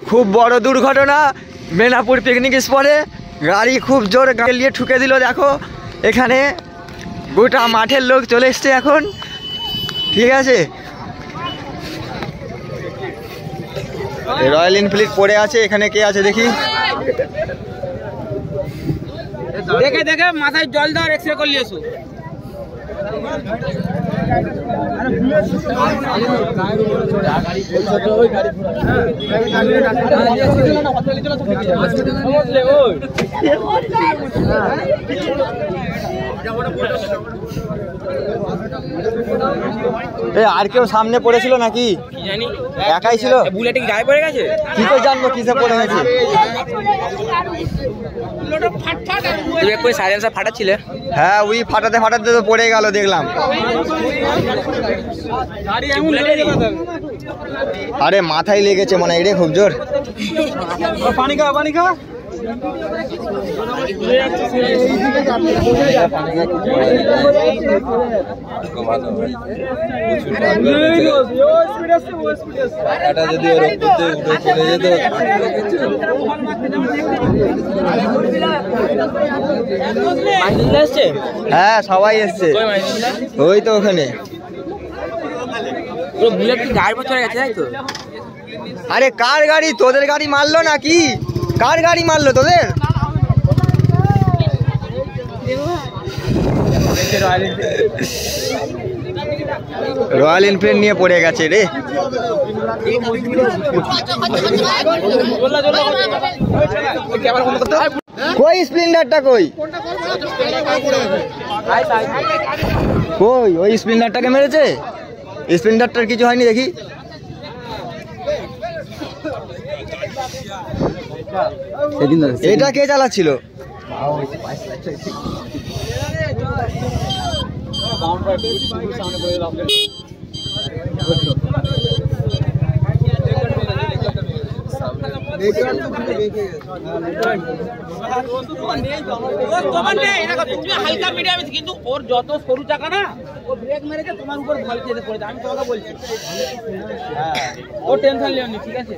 খুব বড় দুর্ঘটনা মেনাপুর পিকনিক স্পটে। গাড়ি খুব জোর গাড়িয়ে ঠুকে দিল। দেখো এখানে গোটা মাঠের লোক চলে এসছে এখন। ঠিক আছে, রয়্যাল এনফিল্ড পড়ে আছে। এখানে কে আছে দেখি। দেখে দেখে মাথায় জল দাও, এক্সরে করে নিয়ে এসো। আর কেউ সামনে পড়েছিল নাকি? একাই ছিল? বুলেটে কি গায়ে পড়ে গেছে? কি করে জানবো কিসে পড়ে গেছে? তুই সাইলেন্সার ফাটাচ্ছিলে? হ্যাঁ, ওই ফাটাতে ফাটাতে তো পড়ে গেল দেখলাম। আরে মাথায় লেগেছে মনে হয় রে খুব জোর। পানি খা, পানি খা। হ্যাঁ সবাই এসছে, ওই তো ওখানে। আরে কার গাড়ি? তোদের গাড়ি মারলো নাকি? কার গাড়ি মারলো তোদের? রয়্যাল এনফিল্ড নিয়ে পড়ে গেছে রে। কই স্প্লেন্ডারটা কই? কই ওই স্প্লেন্ডারটাকে মেরেছে? স্প্লেন্ডারটার কিছু হয়নি দেখি। এটা কে চালাচ্ছিল? হালকা মিডিয়াম কিন্তু ওর যত সরু চাকা না, ও ব্রেক মেরেছে তোমার উপর ভল চেতে পড়েছে। আমি তোমাকে বলছি, ও টেনশন লিও না, ঠিক আছে?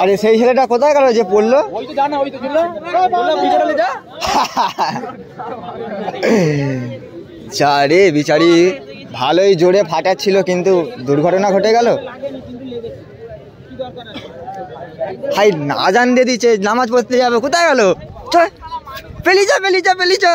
আরে সেই ছেলেটা কোথায় গেল যে পড়লো? ওই তো জানা, ওই তো গেল। বললাম ভিডিওটা লে যা। চারে বিচারি ভালোই জোরে ফাটাচ্ছিল কিন্তু দুর্ঘটনা ঘটে গেল। হাই না জান দিয়ে দিচ্ছে, নামাজ পড়তে যাবে। কোথায় গেল? পেলি যা পেলি যা পেলি যা।